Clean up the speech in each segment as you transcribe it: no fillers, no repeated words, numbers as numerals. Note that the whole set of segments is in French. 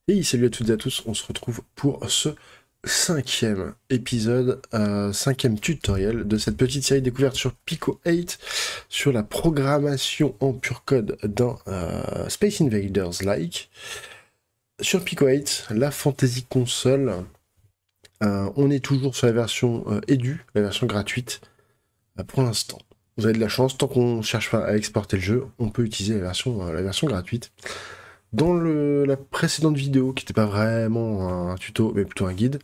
Et salut à toutes et à tous, on se retrouve pour ce cinquième épisode, cinquième tutoriel de cette petite série découverte sur Pico 8 sur la programmation en pur code d'un Space Invaders-like. Sur Pico 8, la fantasy console, on est toujours sur la version Edu, la version gratuite pour l'instant. Vous avez de la chance, tant qu'on ne cherche pas à exporter le jeu, on peut utiliser la version gratuite. Dans la précédente vidéo, qui n'était pas vraiment un tuto, mais plutôt un guide,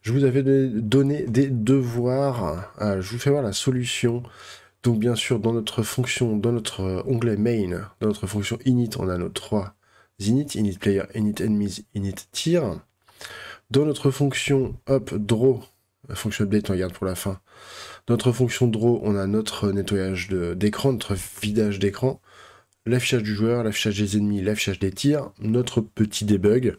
je vous avais donné des devoirs. Je vous fais voir la solution. Donc bien sûr, dans notre fonction, dans notre onglet main, dans notre fonction init, on a nos trois init, init player, init enemies, init tier. Dans notre fonction up draw, la fonction update, on regarde pour la fin. Dans notre fonction draw, on a notre nettoyage d'écran, notre vidage d'écran, l'affichage du joueur, l'affichage des ennemis, l'affichage des tirs, notre petit debug.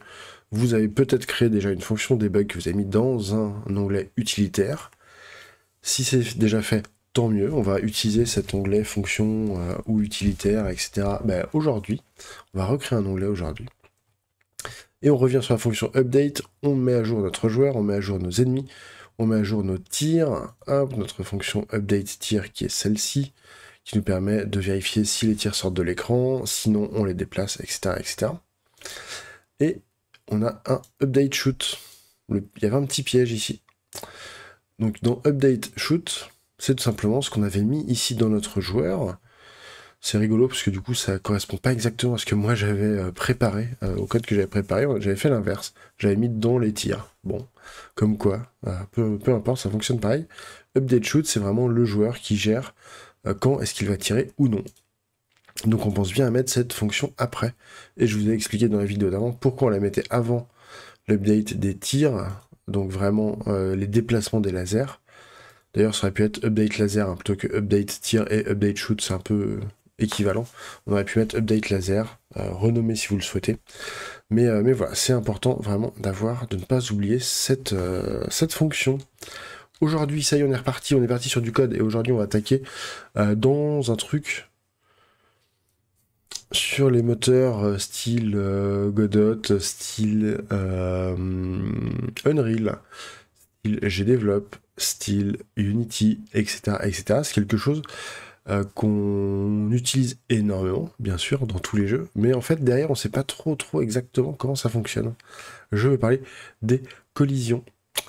Vous avez peut-être créé déjà une fonction debug que vous avez mis dans un onglet utilitaire. Si c'est déjà fait, tant mieux. On va utiliser cet onglet fonction ou utilitaire, etc. Aujourd'hui, on va recréer un onglet aujourd'hui. Et on revient sur la fonction update. On met à jour notre joueur, on met à jour nos ennemis, on met à jour nos tirs. Hop, notre fonction update tir qui est celle-ci, qui nous permet de vérifier si les tirs sortent de l'écran, sinon on les déplace, etc., etc. Et on a un update shoot. Il y avait un petit piège ici. Donc dans update shoot, c'est tout simplement ce qu'on avait mis ici dans notre joueur. C'est rigolo parce que du coup ça correspond pas exactement à ce que moi j'avais préparé, au code que j'avais préparé, j'avais fait l'inverse. J'avais mis dans les tirs. Bon, comme quoi, peu importe, ça fonctionne pareil. Update shoot, c'est vraiment le joueur qui gère quand est-ce qu'il va tirer ou non. Donc on pense bien à mettre cette fonction après. Et je vous ai expliqué dans la vidéo d'avant pourquoi on la mettait avant l'update des tirs, donc vraiment les déplacements des lasers. D'ailleurs ça aurait pu être update laser plutôt que update tir et update shoot, c'est un peu équivalent. On aurait pu mettre update laser, renommé si vous le souhaitez. Mais voilà, c'est important vraiment de ne pas oublier cette fonction. Aujourd'hui, ça y est, on est parti sur du code, et aujourd'hui on va attaquer dans un truc sur les moteurs style Godot, style Unreal, style GDevelop, style Unity, etc. etc. C'est quelque chose qu'on utilise énormément, bien sûr, dans tous les jeux, mais en fait, derrière, on ne sait pas trop exactement comment ça fonctionne. Je veux parler des collisions.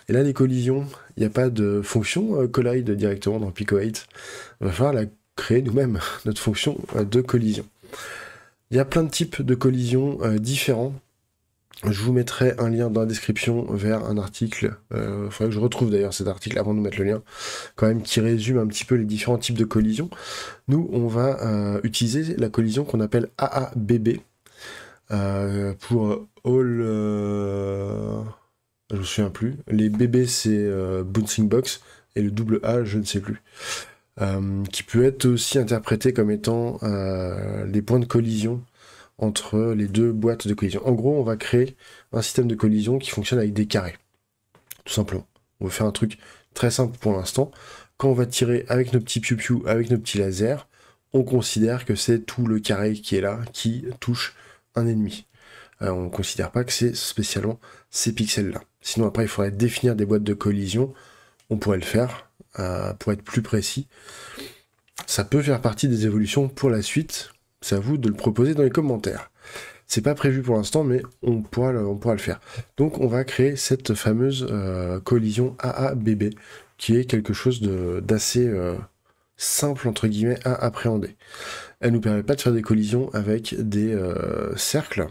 Et là, les collisions, il n'y a pas de fonction collide directement dans Pico 8. Il va falloir la créer nous-mêmes, notre fonction de collision. Il y a plein de types de collisions différents. Je vous mettrai un lien dans la description vers un article. Il faudrait que je retrouve d'ailleurs cet article avant de mettre le lien, quand même, qui résume un petit peu les différents types de collisions. Nous, on va utiliser la collision qu'on appelle AABB pour All. Je me souviens plus. Les BB, c'est Bouncing Box, et le double A, je ne sais plus. Qui peut être aussi interprété comme étant les points de collision entre les deux boîtes de collision. En gros, on va créer un système de collision qui fonctionne avec des carrés, tout simplement. On va faire un truc très simple pour l'instant. Quand on va tirer avec nos petits piou-piou, avec nos petits lasers, on considère que c'est tout le carré qui est là, qui touche un ennemi. On ne considère pas que c'est spécialement ces pixels-là. Sinon, après, il faudrait définir des boîtes de collision. On pourrait le faire, pour être plus précis. Ça peut faire partie des évolutions pour la suite. C'est à vous de le proposer dans les commentaires. C'est pas prévu pour l'instant, mais on pourra le faire. Donc on va créer cette fameuse collision AABB, qui est quelque chose d'assez simple, entre guillemets, à appréhender. Elle nous permet pas de faire des collisions avec des cercles.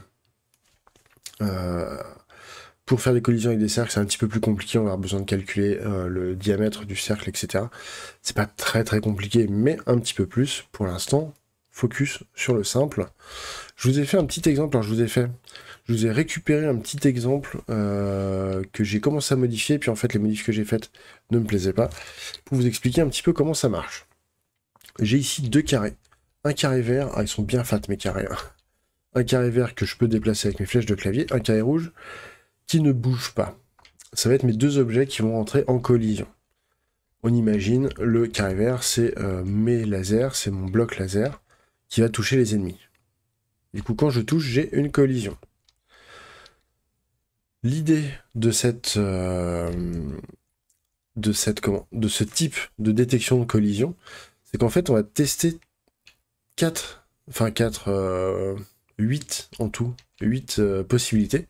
Pour faire des collisions avec des cercles, c'est un petit peu plus compliqué, on va avoir besoin de calculer le diamètre du cercle, etc. C'est pas très compliqué, mais un petit peu plus. Pour l'instant, focus sur le simple. Je vous ai fait un petit exemple, je vous ai récupéré un petit exemple que j'ai commencé à modifier, puis en fait les modifs que j'ai faites ne me plaisaient pas, pour vous expliquer un petit peu comment ça marche. J'ai ici deux carrés. Un carré vert, ils sont bien fat mes carrés, hein. Un carré vert que je peux déplacer avec mes flèches de clavier, un carré rouge qui ne bouge pas. Ça va être mes deux objets qui vont rentrer en collision. On imagine, le carré vert, c'est mes lasers, c'est mon bloc laser qui va toucher les ennemis. Du coup, quand je touche, j'ai une collision. L'idée de de ce type de détection de collision, c'est qu'en fait, on va tester 8 en tout, 8 possibilités,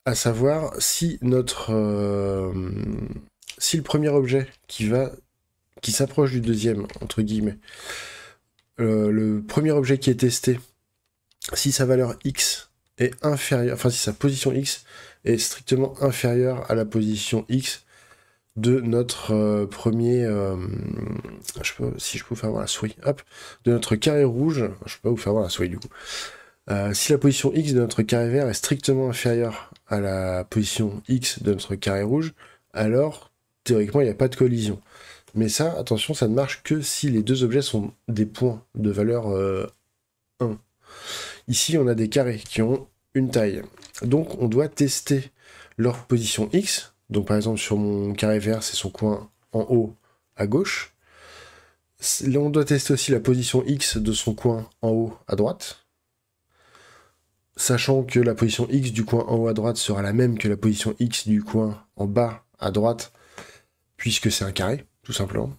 à savoir si si le premier objet qui s'approche du deuxième, entre guillemets, le premier objet qui est testé, si sa valeur X est inférieure, enfin si sa position X est strictement inférieure à la position X de notre premier, si je peux vous faire voir la souris, hop, de notre carré rouge, je peux pas vous faire voir la souris du coup. Si la position X de notre carré vert est strictement inférieure à la position X de notre carré rouge, alors théoriquement il n'y a pas de collision. Mais ça, attention, ça ne marche que si les deux objets sont des points de valeur 1. Ici, on a des carrés qui ont une taille. Donc on doit tester leur position X. Donc par exemple sur mon carré vert, c'est son coin en haut à gauche. Là, on doit tester aussi la position X de son coin en haut à droite. Sachant que la position X du coin en haut à droite sera la même que la position X du coin en bas à droite, puisque c'est un carré, tout simplement.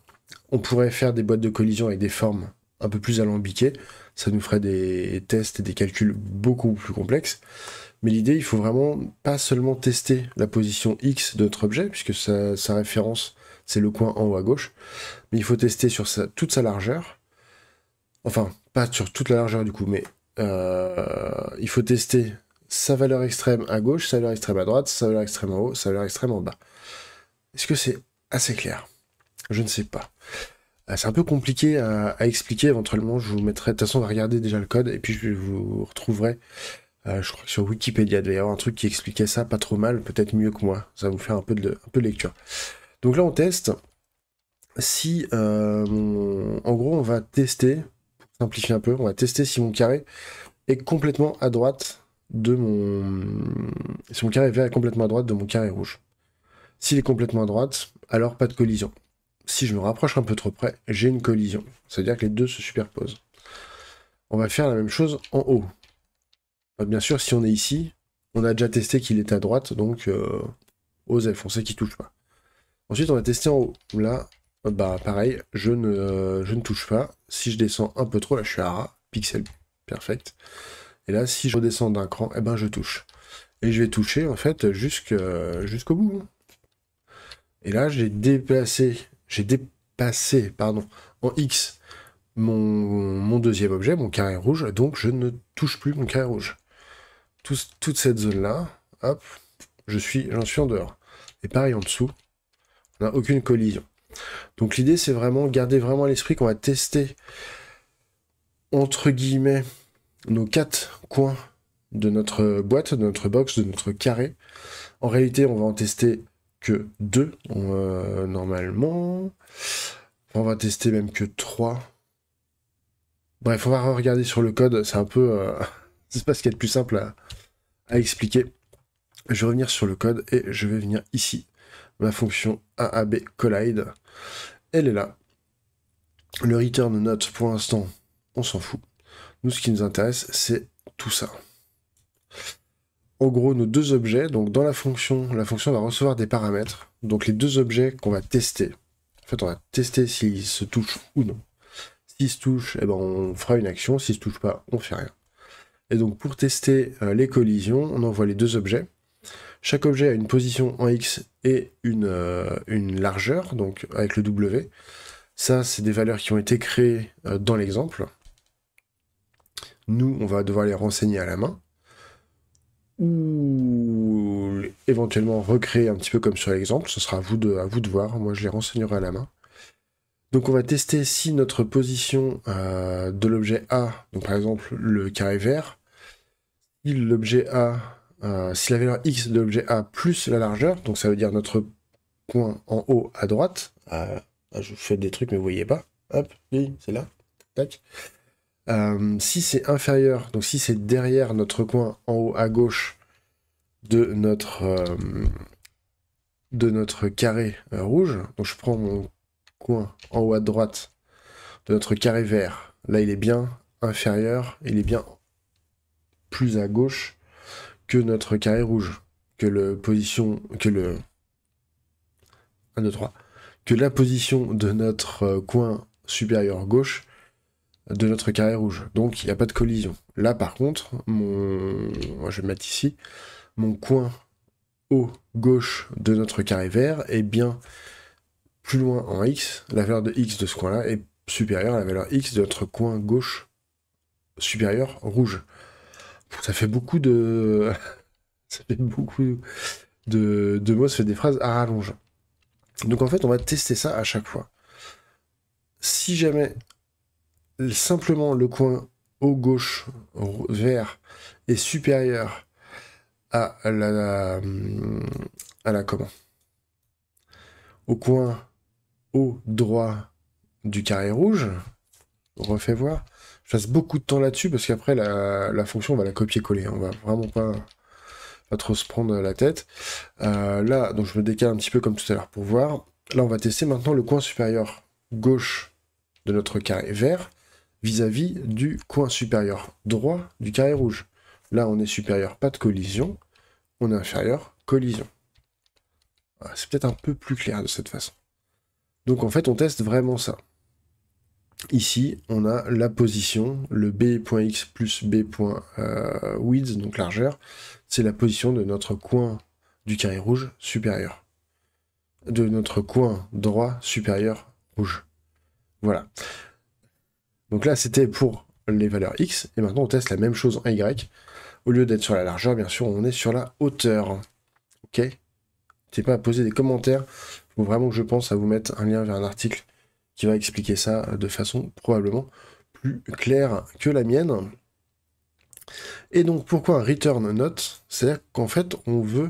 On pourrait faire des boîtes de collision avec des formes un peu plus alambiquées. Ça nous ferait des tests et des calculs beaucoup plus complexes. Mais l'idée, il faut vraiment pas seulement tester la position X de notre objet, puisque sa référence, c'est le coin en haut à gauche, mais il faut tester sur toute sa largeur. Enfin, pas sur toute la largeur du coup, mais il faut tester sa valeur extrême à gauche, sa valeur extrême à droite, sa valeur extrême en haut, sa valeur extrême en bas. Est-ce que c'est assez clair? Je ne sais pas. C'est un peu compliqué à expliquer, éventuellement je vous mettrai, de toute façon on va regarder déjà le code, et puis je vous retrouverai, je crois que sur Wikipédia, il doit y avoir un truc qui expliquait ça pas trop mal, peut-être mieux que moi, ça va vous faire un peu de lecture. Donc là on teste, si, en gros on va tester, pour simplifier un peu, on va tester si mon carré est complètement à droite de si mon carré vert est complètement à droite de mon carré rouge. S'il est complètement à droite, alors pas de collision. Si je me rapproche un peu trop près, j'ai une collision. C'est-à-dire que les deux se superposent. On va faire la même chose en haut. Bien sûr, si on est ici, on a déjà testé qu'il était à droite, donc OSEF, on sait qu'il touche pas. Ensuite, on va tester en haut. Là, bah pareil, je ne touche pas. Si je descends un peu trop, là je suis à ras, pixel perfect. Et là, si je redescends d'un cran, eh ben je touche. Et je vais toucher en fait jusqu'au bout. Et là, j'ai dépassé, pardon, en X mon deuxième objet, mon carré rouge, donc je ne touche plus mon carré rouge. Toute cette zone-là, hop, j'en suis en dehors. Et pareil en dessous, on n'a aucune collision. Donc l'idée, c'est vraiment garder vraiment à l'esprit qu'on va tester, entre guillemets, nos 4 coins de notre boîte, de notre box, de notre carré. En réalité, on va en tester que 2, normalement. On va tester même que 3. Bref, on va regarder sur le code, c'est un peu... c'est pas ce qu'il y a de plus simple à expliquer. Je vais revenir sur le code et je vais venir ici. Ma fonction AAB collide, elle est là. Le return note, pour l'instant, on s'en fout. Nous, ce qui nous intéresse, c'est tout ça. En gros, nos deux objets, donc dans la fonction va recevoir des paramètres. Donc les deux objets qu'on va tester. En fait, on va tester s'ils se touchent ou non. S'ils se touchent, eh ben, on fera une action. S'ils se touchent pas, on fait rien. Et donc pour tester les collisions, on envoie les deux objets. Chaque objet a une position en X et une largeur, donc avec le W. Ça, c'est des valeurs qui ont été créées dans l'exemple. Nous, on va devoir les renseigner à la main. Ou éventuellement recréer un petit peu comme sur l'exemple. Ce sera à vous de voir. Moi, je les renseignerai à la main. Donc on va tester si notre position de l'objet A, donc par exemple le carré vert, si l'objet A, si la valeur X de l'objet A plus la largeur, donc ça veut dire notre point en haut à droite, je fais des trucs mais vous voyez pas, hop, oui, c'est là, tac. Si c'est inférieur, donc si c'est derrière notre coin en haut à gauche de notre carré rouge, donc je prends mon coin en haut à droite de notre carré vert, là il est bien inférieur, il est bien plus à gauche que notre carré rouge. que1, 2, 3, que la position de notre coin supérieur gauche de notre carré rouge. Donc il n'y a pas de collision. Là par contre, je vais mettre ici, mon coin haut gauche de notre carré vert est bien plus loin en X. La valeur de X de ce coin-là est supérieure à la valeur X de notre coin gauche supérieur rouge. Ça fait beaucoup de... ça fait beaucoup de mots, ça fait des phrases à rallonge. Donc en fait, on va tester ça à chaque fois. Si jamais simplement le coin haut gauche vert est supérieur à la comment, au coin haut droit du carré rouge, on refait voir. Je passe beaucoup de temps là-dessus parce qu'après la fonction on va la copier-coller. On va vraiment pas trop se prendre la tête. Là, donc je me décale un petit peu comme tout à l'heure pour voir. Là, on va tester maintenant le coin supérieur gauche de notre carré vert vis-à-vis du coin supérieur droit du carré rouge. Là, on est supérieur, pas de collision. On est inférieur, collision. Voilà, c'est peut-être un peu plus clair de cette façon. Donc en fait, on teste vraiment ça. Ici, on a la position, le b.x plus b.width, donc largeur, c'est la position de notre coin du carré rouge supérieur. De notre coin droit supérieur rouge. Voilà. Donc là, c'était pour les valeurs x, et maintenant on teste la même chose en y. Au lieu d'être sur la largeur, bien sûr, on est sur la hauteur. Ok ? N'hésitez pas à poser des commentaires. Il faut vraiment que je pense à vous mettre un lien vers un article qui va expliquer ça de façon probablement plus claire que la mienne. Et donc, pourquoi un return note? C'est-à-dire qu'en fait, on veut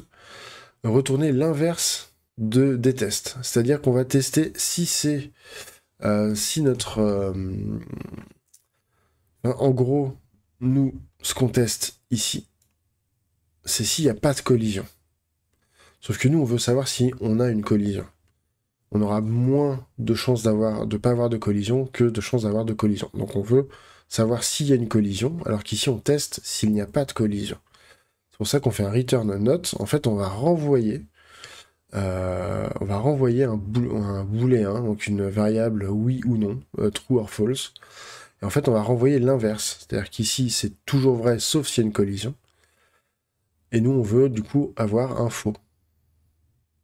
retourner l'inverse des tests. C'est-à-dire qu'on va tester si c'est... si notre... en gros, nous, ce qu'on teste ici, c'est s'il n'y a pas de collision. Sauf que nous, on veut savoir si on a une collision. On aura moins de chances de pas avoir de collision que de chances d'avoir de collision. Donc on veut savoir s'il y a une collision, alors qu'ici on teste s'il n'y a pas de collision. C'est pour ça qu'on fait un return note. En fait, on va renvoyer un booléen, donc une variable oui ou non, true or false. Et en fait, on va renvoyer l'inverse. C'est-à-dire qu'ici, c'est toujours vrai, sauf s'il y a une collision. Et nous, on veut du coup avoir un faux.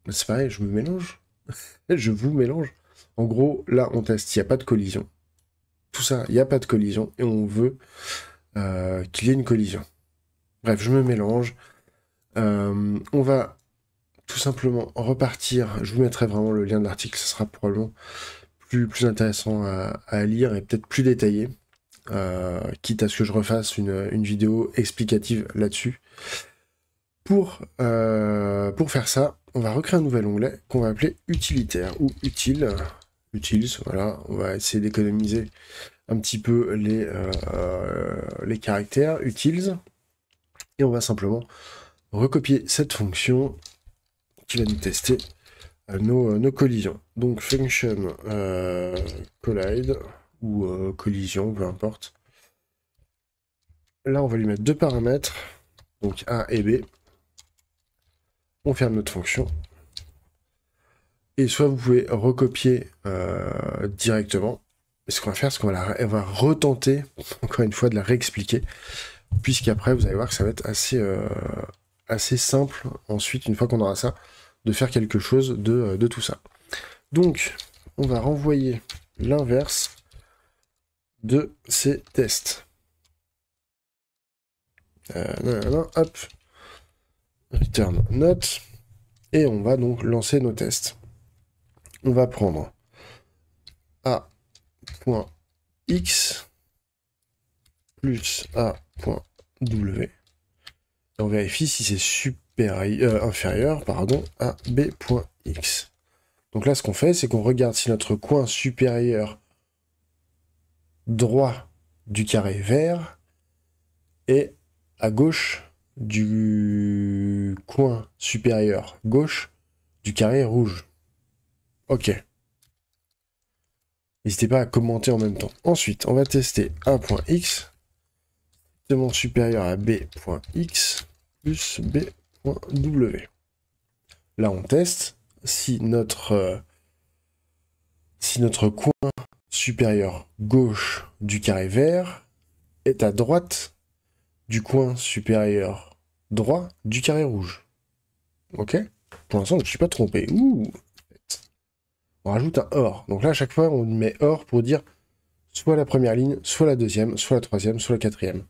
C'est pareil, je me mélange. Je vous mélange. En gros, là, on teste s'il n'y a pas de collision. Tout ça, il n'y a pas de collision. Et on veut qu'il y ait une collision. Bref, je me mélange. On va tout simplement repartir. Je vous mettrai vraiment le lien de l'article. Ce sera probablement plus intéressant à lire et peut-être plus détaillé. Quitte à ce que je refasse une vidéo explicative là-dessus. Pour faire ça, on va recréer un nouvel onglet qu'on va appeler utilitaire ou utile. Utils, voilà, on va essayer d'économiser un petit peu les caractères utils. Et on va simplement recopier cette fonction qui va nous tester nos collisions. Donc function collide ou collision, peu importe. Là, on va lui mettre deux paramètres, donc A et B. On ferme notre fonction. Et soit vous pouvez recopier directement. Et ce qu'on va faire, c'est qu'on va retenter, encore une fois, de la réexpliquer. Puisqu'après, vous allez voir que ça va être assez simple, ensuite, une fois qu'on aura ça, de faire quelque chose de tout ça. Donc, on va renvoyer l'inverse de ces tests. Hop. Return note. Et on va donc lancer nos tests. On va prendre A.x plus A.w. Et on vérifie si c'est inférieur à B.x. Donc là, ce qu'on fait, c'est qu'on regarde si notre coin supérieur droit du carré vert est à gauche du coin supérieur gauche du carré rouge. Ok. N'hésitez pas à commenter en même temps. Ensuite, on va tester A.x strictement supérieur à B.x plus B.w. W. Là, on teste si notre coin supérieur gauche du carré vert est à droite du coin supérieur droit du carré rouge. Ok? Pour l'instant, je ne suis pas trompé. Ouh! On rajoute un OR. Donc là, à chaque fois, on met OR pour dire soit la première ligne, soit la deuxième, soit la troisième, soit la quatrième.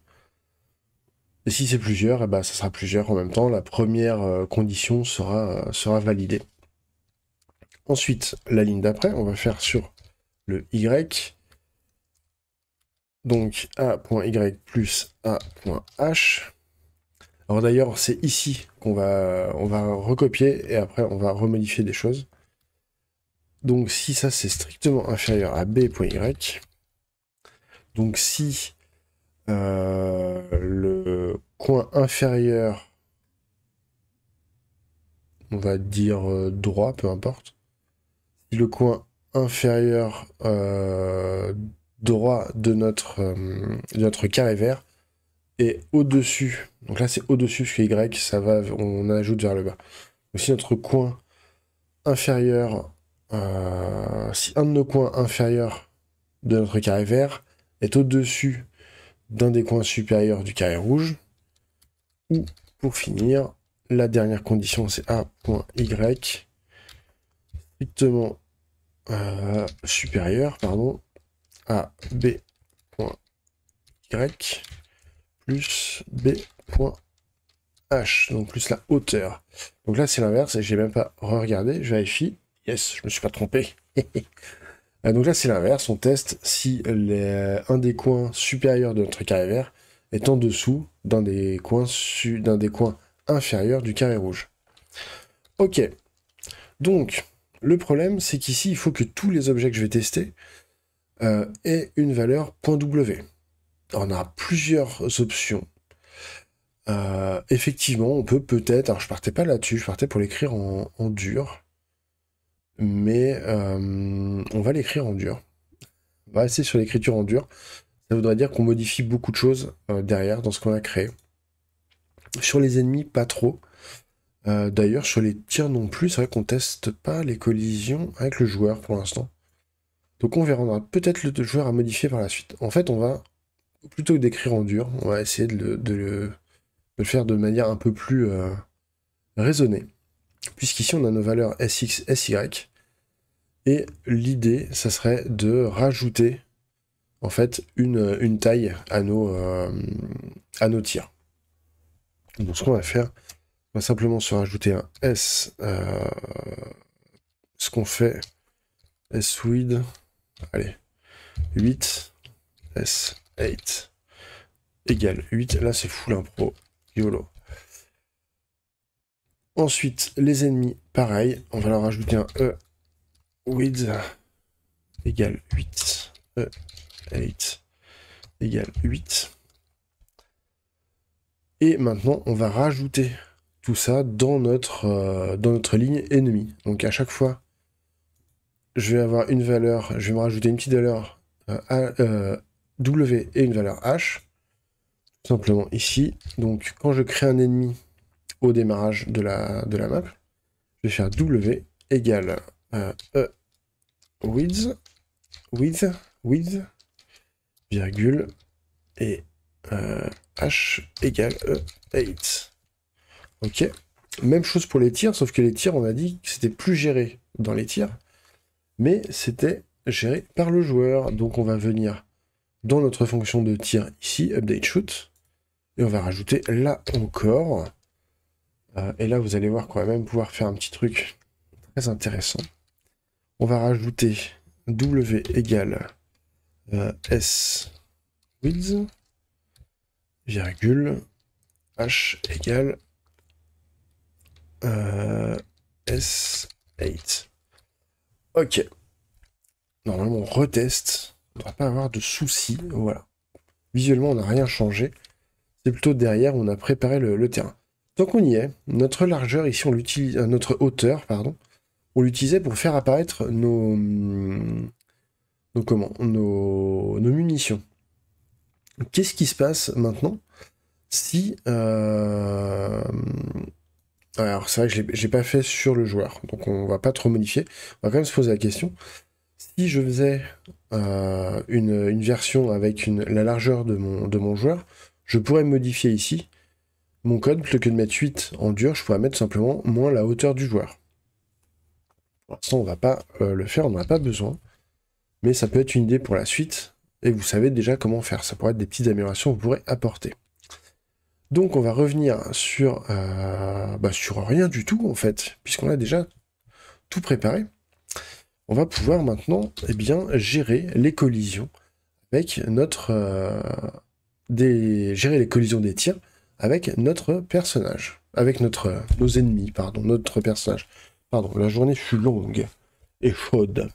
Et si c'est plusieurs, eh ben, ça sera plusieurs en même temps. La première condition sera validée. Ensuite, la ligne d'après, on va faire sur le Y. Donc A.Y plus A.H. Alors d'ailleurs, c'est ici qu'on va recopier et après on va remodifier des choses. Donc si ça c'est strictement inférieur à B.Y, donc si le coin inférieur, on va dire droit, peu importe, si le coin inférieur droit de notre carré vert est au-dessus, donc là c'est au-dessus parce que Y, ça va, on ajoute vers le bas. Donc si notre coin inférieur, si un de nos coins inférieurs de notre carré vert est au-dessus d'un des coins supérieurs du carré rouge, ou pour finir, la dernière condition c'est A.Y strictement supérieur, pardon, à B.Y plus B.H, donc plus la hauteur. Donc là c'est l'inverse et j'ai même pas regardé, je vérifie. Yes, je me suis pas trompé. Donc là c'est l'inverse, on teste si un des coins supérieurs de notre carré vert est en dessous d'un des coins inférieurs du carré rouge. Ok, donc le problème c'est qu'ici il faut que tous les objets que je vais tester aient une valeur .w. Alors, on a plusieurs options. Effectivement, on peut peut-être... Alors, je partais pas là-dessus, je partais pour l'écrire en dur. Mais on va l'écrire en dur. On va rester sur l'écriture en dur. Ça voudrait dire qu'on modifie beaucoup de choses derrière dans ce qu'on a créé. Sur les ennemis, pas trop. D'ailleurs, sur les tirs non plus, c'est vrai qu'on teste pas les collisions avec le joueur pour l'instant. Donc on verra peut-être le joueur à modifier par la suite. En fait, on va, plutôt que d'écrire en dur, on va essayer de le faire de manière un peu plus raisonnée. Puisqu'ici, on a nos valeurs SX, SY. Et l'idée, ça serait de rajouter, en fait, une taille à nos tirs. Donc, ce qu'on va faire, on va simplement se rajouter un S, ce qu'on fait, S-width, allez, 8, S8, égale 8. Là, c'est full impro, YOLO. Ensuite, les ennemis, pareil, on va leur rajouter un E, width, égale 8, E8, égale 8. Et maintenant, on va rajouter tout ça dans notre ligne ennemie. Donc à chaque fois, je vais avoir une valeur, je vais me rajouter une petite valeur W et une valeur H, tout simplement ici. Donc quand je crée un ennemi au démarrage de la map, je vais faire W égale E width, virgule, et H égale E8. Ok. Même chose pour les tirs, sauf que les tirs, on a dit que c'était plus géré dans les tirs, mais c'était géré par le joueur. Donc on va venir dans notre fonction de tir ici, update shoot, et on va rajouter là encore. Et là, vous allez voir qu'on va même pouvoir faire un petit truc très intéressant. On va rajouter W égale S width, virgule, H égale S8. Ok. Normalement, on reteste. On ne devrait pas avoir de soucis. Voilà. Visuellement, on n'a rien changé. C'est plutôt derrière, on a préparé le terrain. Tant qu'on y est, notre largeur, ici, on l'utilise, notre hauteur, pardon, on l'utilisait pour faire apparaître nos munitions. Qu'est-ce qui se passe maintenant si Alors c'est vrai que je l'ai pas fait sur le joueur, donc on va pas trop modifier. On va quand même se poser la question. Si je faisais une version avec la largeur de mon joueur, je pourrais modifier ici mon code, plutôt que de mettre 8 en dur, je pourrais mettre simplement moins la hauteur du joueur. Pour l'instant, on va pas le faire, on n'en a pas besoin, mais ça peut être une idée pour la suite, et vous savez déjà comment faire. Ça pourrait être des petites améliorations que vous pourrez apporter. Donc on va revenir sur rien du tout, en fait, puisqu'on a déjà tout préparé. On va pouvoir maintenant gérer les collisions avec gérer les collisions des tirs avec notre personnage, avec nos ennemis, pardon, notre personnage. Pardon, la journée fut longue et chaude.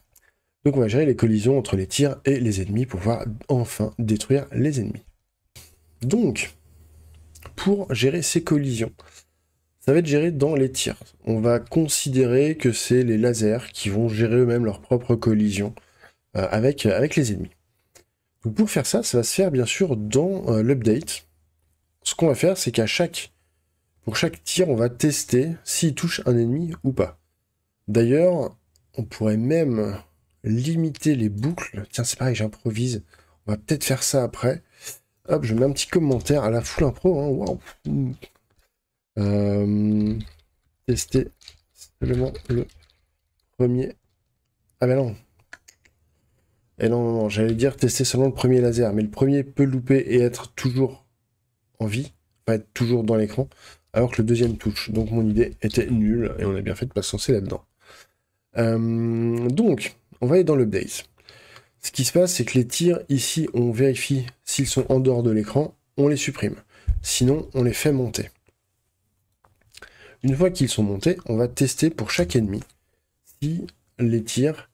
Donc on va gérer les collisions entre les tirs et les ennemis pour pouvoir enfin détruire les ennemis. Donc, pour gérer ces collisions, ça va être géré dans les tirs. On va considérer que c'est les lasers qui vont gérer eux-mêmes leurs propres collisions avec les ennemis. Donc pour faire ça, ça va se faire bien sûr dans l'update. Ce qu'on va faire, c'est pour chaque tir, on va tester s'il touche un ennemi ou pas. D'ailleurs, on pourrait même limiter les boucles. Tiens, c'est pareil, j'improvise. On va peut-être faire ça après. Hop, je mets un petit commentaire à la full impro. Hein. Waouh. Tester seulement le premier. Ah ben non. Et non, j'allais dire tester seulement le premier laser. Mais le premier peut louper et être toujours en vie. Pas être toujours dans l'écran. Alors que le deuxième touche. Donc mon idée était nulle. Et on a bien fait de pas se lancer là-dedans. Donc, on va aller dans l'update. Ce qui se passe, c'est que les tirs, ici, on vérifie s'ils sont en dehors de l'écran, on les supprime. Sinon, on les fait monter. Une fois qu'ils sont montés, on va tester pour chaque ennemi si les tirs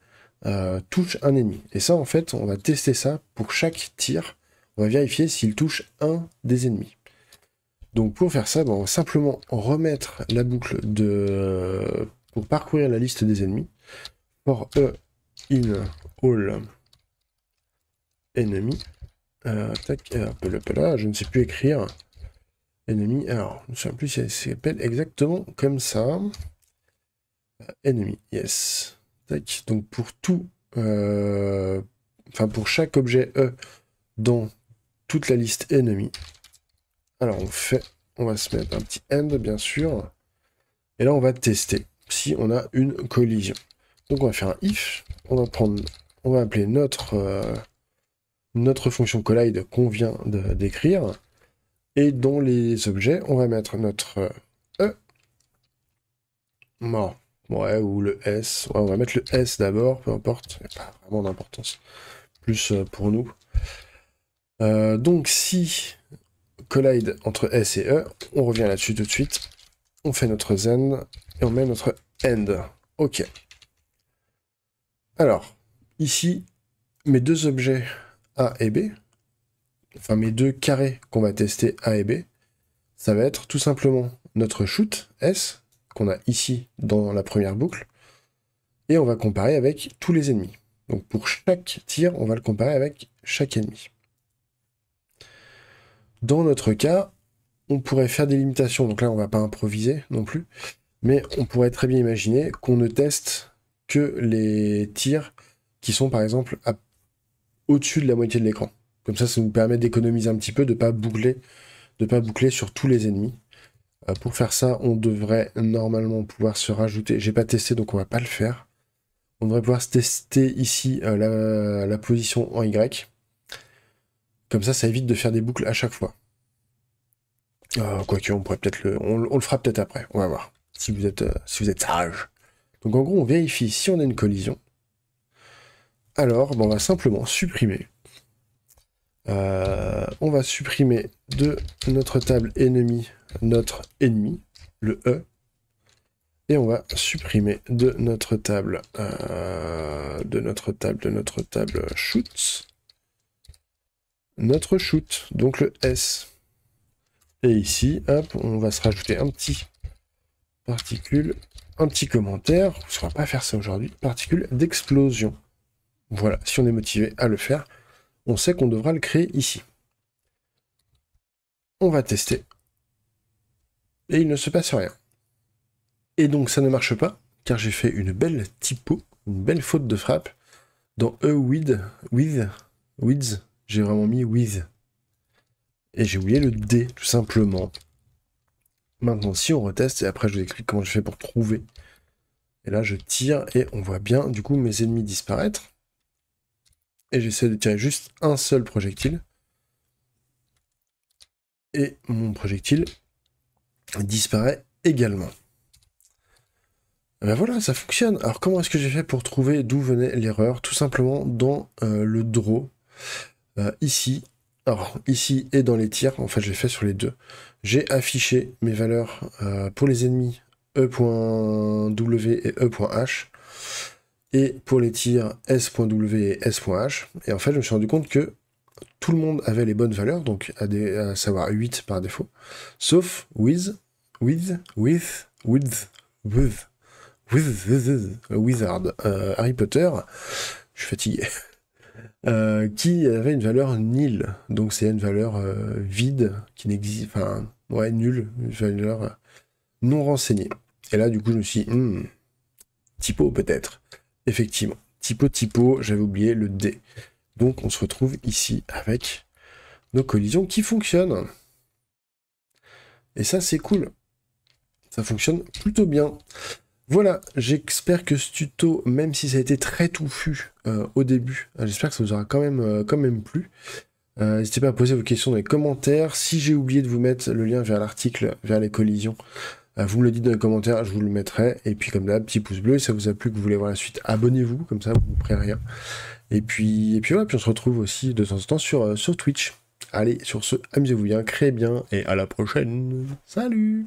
touchent un ennemi. Et ça, en fait, on va tester ça pour chaque tir. On va vérifier s'il touche un des ennemis. Donc pour faire ça, on va simplement remettre la boucle pour parcourir la liste des ennemis. For in all enemy. Tac, là, je ne sais plus écrire. Ennemi, alors, je ne sais plus si elle s'appelle exactement comme ça. Ennemi, yes. Tac, donc pour tout, pour chaque objet E dans toute la liste ennemi, alors on va se mettre un petit end, bien sûr, et là on va tester si on a une collision. Donc on va faire un if, on va appeler notre fonction collide qu'on vient d'écrire, et dans les objets, on va mettre notre E, ouais, ou le S, ouais, on va mettre le S d'abord, peu importe, il n'y a pas vraiment d'importance, plus pour nous. Donc si collide entre S et E, on revient là-dessus tout de suite, on fait notre zen, et on met notre end. Ok. Alors, ici, mes deux objets A et B, enfin mes deux carrés qu'on va tester A et B, ça va être tout simplement notre shoot S, qu'on a ici dans la première boucle, et on va comparer avec tous les ennemis. Donc pour chaque tir, on va le comparer avec chaque ennemi. Dans notre cas, on pourrait faire des limitations, donc là on va pas improviser non plus, mais on pourrait très bien imaginer qu'on ne teste que les tirs qui sont par exemple au-dessus de la moitié de l'écran. Comme ça nous permet d'économiser un petit peu, de pas boucler sur tous les ennemis. Pour faire ça, on devrait normalement pouvoir se rajouter, j'ai pas testé donc on va pas le faire. On devrait pouvoir se tester ici la position en Y. Comme ça évite de faire des boucles à chaque fois. Quoique, on pourrait peut-être on le fera peut-être après, on va voir, si vous êtes sage. Donc en gros, on vérifie si on a une collision. Alors, on va simplement supprimer. On va supprimer de notre table ennemi notre ennemi, le E. Et on va supprimer de notre table shoot, notre shoot, donc le S. Et ici, hop, on va se rajouter un petit commentaire, on ne saura pas faire ça aujourd'hui, particule d'explosion. Voilà, si on est motivé à le faire, on sait qu'on devra le créer ici. On va tester. Et il ne se passe rien. Et donc ça ne marche pas, car j'ai fait une belle typo, une belle faute de frappe. Dans with, j'ai vraiment mis with. Et j'ai oublié le D, tout simplement. Maintenant, si on reteste, et après je vous explique comment je fais pour trouver. Et là, je tire, et on voit bien, du coup, mes ennemis disparaître. Et j'essaie de tirer juste un seul projectile. Et mon projectile disparaît également. Ben voilà, ça fonctionne. Alors comment est-ce que j'ai fait pour trouver d'où venait l'erreur? Tout simplement dans le draw, ici. Alors ici et dans les tirs, en fait j'ai fait sur les deux. J'ai affiché mes valeurs pour les ennemis E.W et E.H. Et pour les tirs S.W et S.H. Et en fait je me suis rendu compte que tout le monde avait les bonnes valeurs, donc à savoir 8 par défaut, sauf with, Wizard, Harry Potter, je suis fatigué, qui avait une valeur nil, donc c'est une valeur vide, qui n'existe, enfin, ouais, nulle, une valeur non renseignée. Et là, du coup, je me suis dit, typo peut-être. Effectivement, typo, j'avais oublié le D. Donc on se retrouve ici avec nos collisions qui fonctionnent. Et ça, c'est cool. Ça fonctionne plutôt bien. Voilà, j'espère que ce tuto, même si ça a été très touffu au début, j'espère que ça vous aura quand même plu. N'hésitez pas à poser vos questions dans les commentaires. Si j'ai oublié de vous mettre le lien vers l'article, vers les collisions, vous me le dites dans les commentaires, je vous le mettrai. Et puis comme d'hab, petit pouce bleu, si ça vous a plu, que vous voulez voir la suite, abonnez-vous, comme ça vous ne perdez rien. Et puis voilà, puis on se retrouve aussi de temps en temps sur Twitch. Allez, sur ce, amusez-vous bien, créez bien, et à la prochaine. Salut!